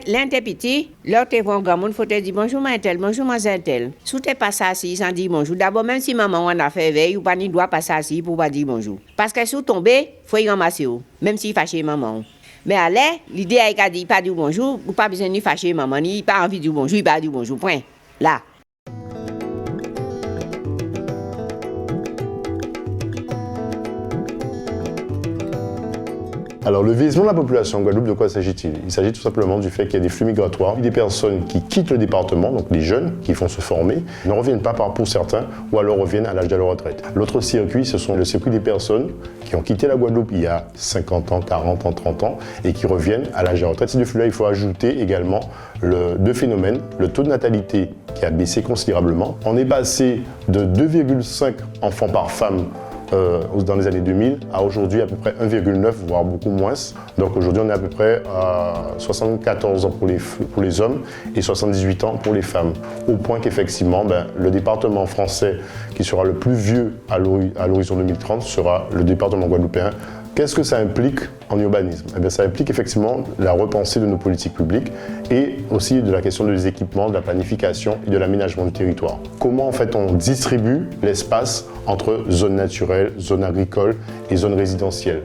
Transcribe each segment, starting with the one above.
L'interprété, l'autre est grand monde, faut te dire bonjour, ma tel, bonjour, ma tel. Si tu pas assis sans dire bonjour, d'abord, même si maman en a fait veille, ou pas ni doit passer assis pour pas dire bonjour. Parce que si vous tombez, faut y ramasser, même si fâché maman. Mais allez, l'idée est qu'à dire pas dire bonjour, ou pas besoin de fâcher maman, ni pas envie de dire bonjour, il pas dire bonjour, point. Là. Alors, le vieillissement de la population en Guadeloupe, de quoi s'agit-il? Il s'agit tout simplement du fait qu'il y a des flux migratoires, des personnes qui quittent le département, donc les jeunes qui font se former, ne reviennent pas pour certains, ou alors reviennent à l'âge de la retraite. L'autre circuit, ce sont le circuit des personnes qui ont quitté la Guadeloupe il y a 50 ans, 40 ans, 30 ans, et qui reviennent à l'âge de la retraite. Ces deux flux-là, il faut ajouter également deux phénomènes. Le taux de natalité qui a baissé considérablement. On est passé de 2,5 enfants par femme dans les années 2000 à aujourd'hui à peu près 1,9 voire beaucoup moins. Donc aujourd'hui on est à peu près à 74 ans pour les hommes et 78 ans pour les femmes. Au point qu'effectivement le département français qui sera le plus vieux à l'horizon 2030 sera le département guadeloupéen. Qu'est-ce que ça implique en urbanisme? Eh bien, ça implique effectivement la repensée de nos politiques publiques et aussi de la question des équipements, de la planification et de l'aménagement du territoire. Comment en fait on distribue l'espace entre zones naturelles, zones agricoles et zones résidentielles?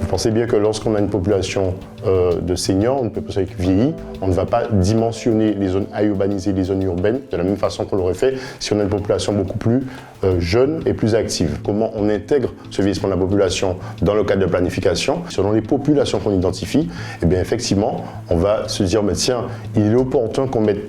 Vous pensez bien que lorsqu'on a une population de seniors, une population vieillie, on ne va pas dimensionner les zones à urbaniser, les zones urbaines, de la même façon qu'on l'aurait fait si on a une population beaucoup plus jeune et plus active. Comment on intègre ce vieillissement de la population dans le cadre de planification? Selon les populations qu'on identifie, eh bien effectivement, on va se dire, mais tiens, il est opportun qu'on mette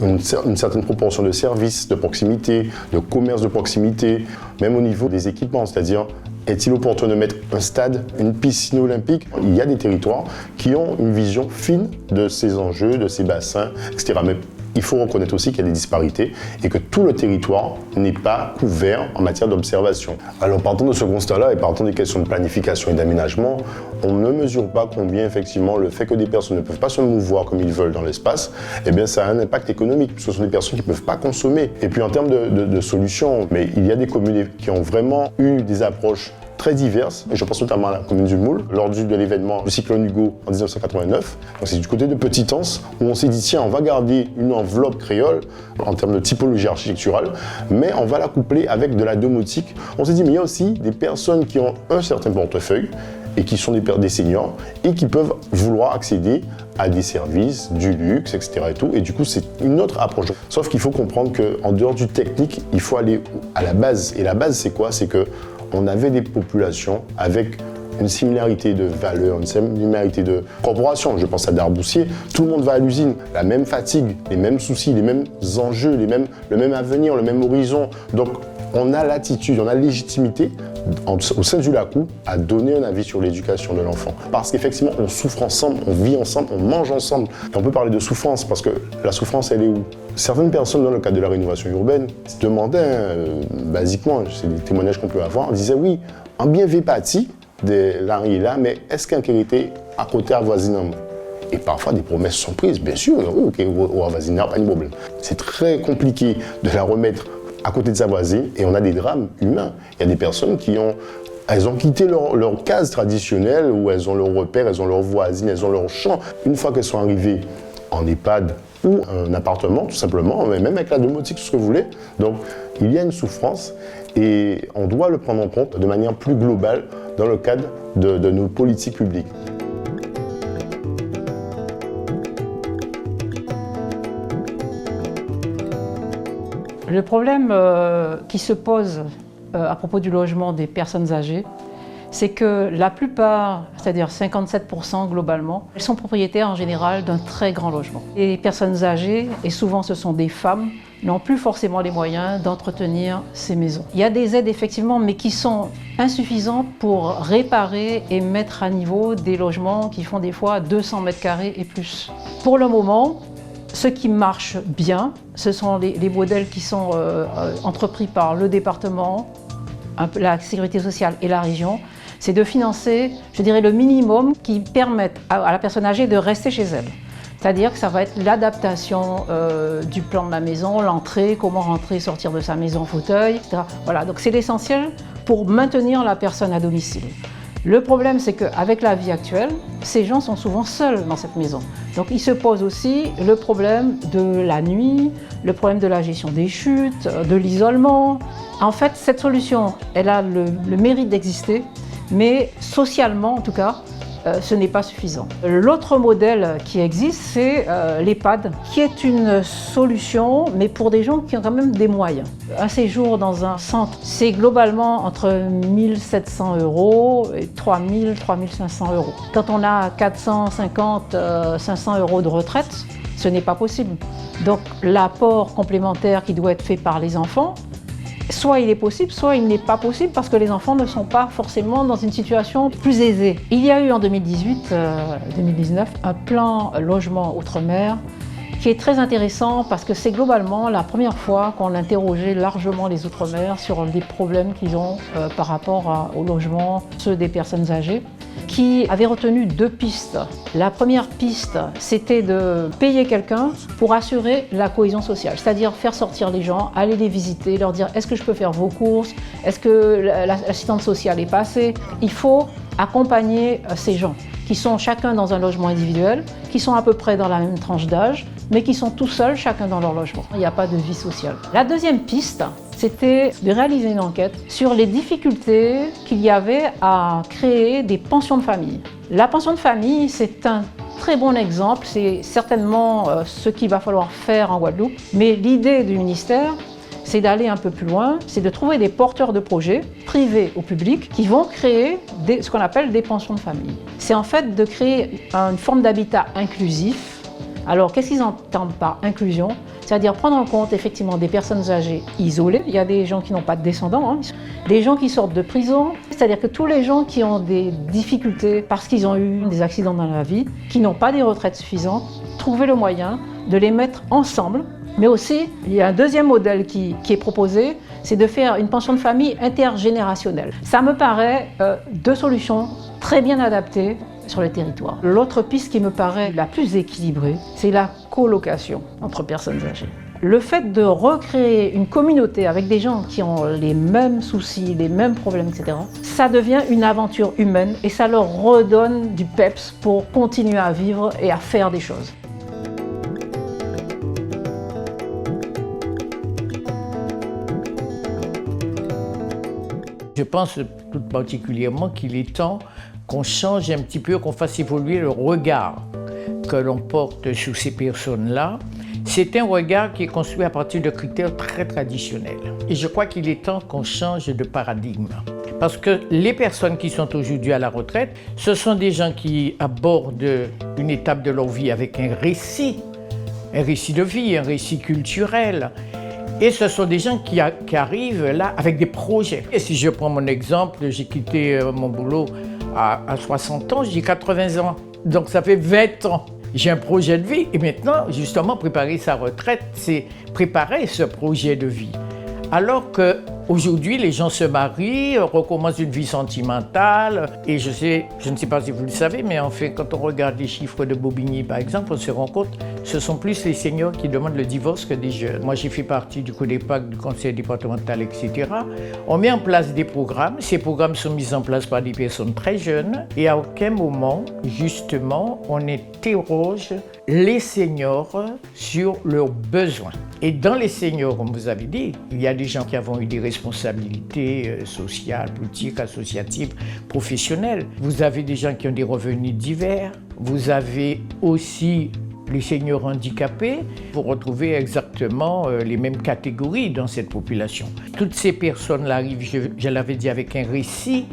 une certaine proportion de services de proximité, de commerce de proximité, même au niveau des équipements, c'est-à-dire est-il opportun de mettre un stade, une piscine olympique? Il y a des territoires qui ont une vision fine de ces enjeux, de ces bassins, etc. Mais il faut reconnaître aussi qu'il y a des disparités et que tout le territoire n'est pas couvert en matière d'observation. Alors partant de ce constat-là et partant des questions de planification et d'aménagement, on ne mesure pas combien effectivement le fait que des personnes ne peuvent pas se mouvoir comme ils veulent dans l'espace, eh bien ça a un impact économique. Ce sont des personnes qui ne peuvent pas consommer. Et puis en termes de solutions, mais il y a des communes qui ont vraiment eu des approches très diverses, et je pense notamment à la commune du Moule, lors de l'événement du cyclone Hugo en 1989. C'est du côté de Petitance, où on s'est dit, tiens, on va garder une enveloppe créole en termes de typologie architecturale, mais on va la coupler avec de la domotique. On s'est dit, mais il y a aussi des personnes qui ont un certain portefeuille, et qui sont des seniors, et qui peuvent vouloir accéder à des services, du luxe, etc. Et du coup, c'est une autre approche. Sauf qu'il faut comprendre qu'en dehors du technique, il faut aller à la base. Et la base, c'est quoi? C'est que on avait des populations avec une similarité de valeurs, une similarité de corporation. Je pense à Darboussier, tout le monde va à l'usine, la même fatigue, les mêmes soucis, les mêmes enjeux, le même avenir, le même horizon. Donc on a l'attitude, on a la légitimité au sein du LACOU à donner un avis sur l'éducation de l'enfant. Parce qu'effectivement, on souffre ensemble, on vit ensemble, on mange ensemble. Et on peut parler de souffrance parce que la souffrance, elle est où? Certaines personnes, dans le cadre de la rénovation urbaine, se demandaient, basiquement, c'est des témoignages qu'on peut avoir, on disait oui, en bien vépati de l'arrêt là, mais est-ce qu'un était à côté à voisinant? Et parfois, des promesses sont prises, bien sûr, oui, ok, au voisinage, pas de problème. C'est très compliqué de la remettre à côté de sa voisine et on a des drames humains. Il y a des personnes elles ont quitté leur case traditionnelle où elles ont leur repère, elles ont leur voisine, elles ont leur champ. Une fois qu'elles sont arrivées en EHPAD ou un appartement, tout simplement, même avec la domotique, tout ce que vous voulez. Donc, il y a une souffrance et on doit le prendre en compte de manière plus globale dans le cadre de nos politiques publiques. Le problème qui se pose à propos du logement des personnes âgées, c'est que la plupart, c'est-à-dire 57% globalement, elles sont propriétaires en général d'un très grand logement. Les personnes âgées, et souvent ce sont des femmes, n'ont plus forcément les moyens d'entretenir ces maisons. Il y a des aides effectivement, mais qui sont insuffisantes pour réparer et mettre à niveau des logements qui font des fois 200 mètres carrés et plus. Pour le moment, ce qui marche bien, ce sont les modèles qui sont entrepris par le département, la sécurité sociale et la région, c'est de financer, je dirais, le minimum qui permette à la personne âgée de rester chez elle. C'est-à-dire que ça va être l'adaptation du plan de la maison, l'entrée, comment rentrer, sortir de sa maison en fauteuil, etc. Voilà, donc c'est l'essentiel pour maintenir la personne à domicile. Le problème, c'est qu'avec la vie actuelle, ces gens sont souvent seuls dans cette maison. Donc il se pose aussi le problème de la nuit, le problème de la gestion des chutes, de l'isolement. En fait, cette solution, elle a le mérite d'exister, mais socialement en tout cas, ce n'est pas suffisant. L'autre modèle qui existe, c'est l'EHPAD, qui est une solution, mais pour des gens qui ont quand même des moyens. Un séjour dans un centre, c'est globalement entre 1 700 € et 3 000, 3 500 €. Quand on a 450, 500 € de retraite, ce n'est pas possible. Donc l'apport complémentaire qui doit être fait par les enfants, soit il est possible, soit il n'est pas possible parce que les enfants ne sont pas forcément dans une situation plus aisée. Il y a eu en 2018-2019 un plan logement outre-mer qui est très intéressant parce que c'est globalement la première fois qu'on interrogeait largement les outre-mer sur les problèmes qu'ils ont par rapport au logement, ceux des personnes âgées, qui avait retenu 2 pistes. La première piste, c'était de payer quelqu'un pour assurer la cohésion sociale, c'est-à-dire faire sortir les gens, aller les visiter, leur dire « est-ce que je peux faire vos courses ? Est-ce que l'assistante sociale est passée ?» Il faut accompagner ces gens qui sont chacun dans un logement individuel, qui sont à peu près dans la même tranche d'âge, mais qui sont tout seuls, chacun dans leur logement. Il n'y a pas de vie sociale. La deuxième piste, c'était de réaliser une enquête sur les difficultés qu'il y avait à créer des pensions de famille. La pension de famille, c'est un très bon exemple, c'est certainement ce qu'il va falloir faire en Guadeloupe, mais l'idée du ministère, c'est d'aller un peu plus loin, c'est de trouver des porteurs de projets, privés ou publics, qui vont créer ce qu'on appelle des pensions de famille. C'est en fait de créer une forme d'habitat inclusif. Alors, qu'est-ce qu'ils entendent par inclusion ? C'est-à-dire prendre en compte effectivement des personnes âgées isolées. Il y a des gens qui n'ont pas de descendants, des gens qui sortent de prison. C'est-à-dire que tous les gens qui ont des difficultés parce qu'ils ont eu des accidents dans la vie, qui n'ont pas des retraites suffisantes, trouver le moyen de les mettre ensemble. Mais aussi, il y a un deuxième modèle qui est proposé, c'est de faire une pension de famille intergénérationnelle. Ça me paraît 2 solutions très bien adaptées sur le territoire. L'autre piste qui me paraît la plus équilibrée, c'est la colocation entre personnes âgées. Le fait de recréer une communauté avec des gens qui ont les mêmes soucis, les mêmes problèmes, etc., ça devient une aventure humaine et ça leur redonne du peps pour continuer à vivre et à faire des choses. Je pense tout particulièrement qu'il est temps qu'on change un petit peu, qu'on fasse évoluer le regard que l'on porte sur ces personnes-là. C'est un regard qui est construit à partir de critères très traditionnels. Et je crois qu'il est temps qu'on change de paradigme. Parce que les personnes qui sont aujourd'hui à la retraite, ce sont des gens qui abordent une étape de leur vie avec un récit de vie, un récit culturel. Et ce sont des gens qui arrivent là avec des projets. Et si je prends mon exemple, j'ai quitté mon boulot à 60 ans, j'ai 80 ans. Donc ça fait 20 ans. J'ai un projet de vie et maintenant, justement, préparer sa retraite, c'est préparer ce projet de vie. Alors qu'aujourd'hui, les gens se marient, recommencent une vie sentimentale. Et je ne sais pas si vous le savez, mais en fait, quand on regarde les chiffres de Bobigny, par exemple, on se rend compte que ce sont plus les seniors qui demandent le divorce que des jeunes. Moi, j'ai fait partie du CODEPAC, du conseil départemental, etc. On met en place des programmes. Ces programmes sont mis en place par des personnes très jeunes. Et à aucun moment, justement, on interroge les seniors sur leurs besoins. Et dans les seniors, comme vous avez dit, il y a des gens qui ont eu des responsabilités sociales, politiques, associatives, professionnelles. Vous avez des gens qui ont des revenus divers. Vous avez aussi les seniors handicapés. Vous retrouvez exactement les mêmes catégories dans cette population. Toutes ces personnes-là arrivent, je l'avais dit, avec un récit,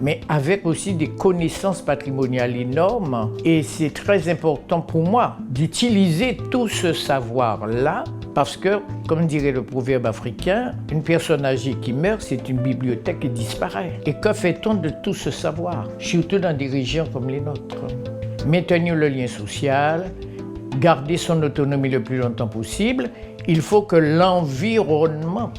mais avec aussi des connaissances patrimoniales énormes. Et c'est très important pour moi d'utiliser tout ce savoir-là parce que, comme dirait le proverbe africain, une personne âgée qui meurt, c'est une bibliothèque qui disparaît. Et que fait-on de tout ce savoir, surtout dans des régions comme les nôtres? Maintenir le lien social, garder son autonomie le plus longtemps possible, il faut que l'environnement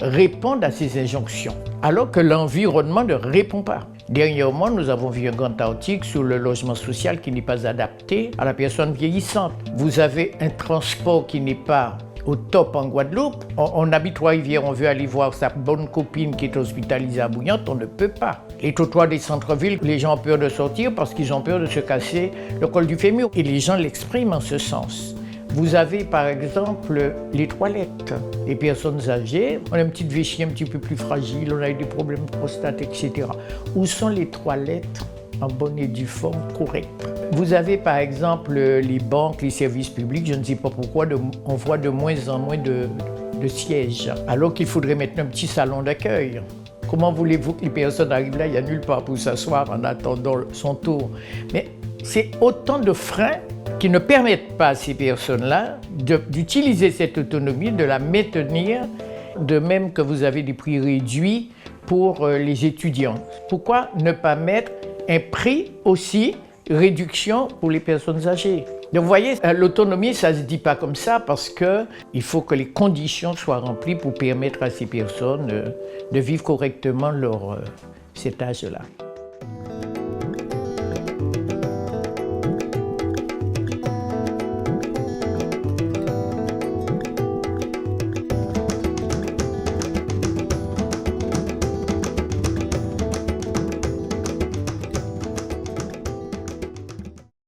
réponde à ces injonctions, alors que l'environnement ne répond pas. Dernièrement, nous avons vu un grand article sur le logement social qui n'est pas adapté à la personne vieillissante. Vous avez un transport qui n'est pas au top en Guadeloupe. On habite Trois-Rivières, on veut aller voir sa bonne copine qui est hospitalisée à Bouillante, on ne peut pas. Les trottoirs des centres-villes, les gens ont peur de sortir parce qu'ils ont peur de se casser le col du fémur. Et les gens l'expriment en ce sens. Vous avez par exemple les toilettes. Les personnes âgées, on a une petite vessie un petit peu plus fragile, on a eu des problèmes de prostate, etc. Où sont les toilettes en bonne et due forme, correctes? Vous avez par exemple les banques, les services publics, je ne sais pas pourquoi, on voit de moins en moins de sièges, alors qu'il faudrait mettre un petit salon d'accueil. Comment voulez-vous que les personnes arrivent là, il n'y a nulle part pour s'asseoir en attendant son tour? Mais c'est autant de freins qui ne permettent pas à ces personnes-là d'utiliser cette autonomie, de la maintenir, de même que vous avez des prix réduits pour les étudiants. Pourquoi ne pas mettre un prix aussi, réduction pour les personnes âgées? Donc vous voyez, l'autonomie, ça ne se dit pas comme ça parce qu'il faut que les conditions soient remplies pour permettre à ces personnes de vivre correctement cet âge-là.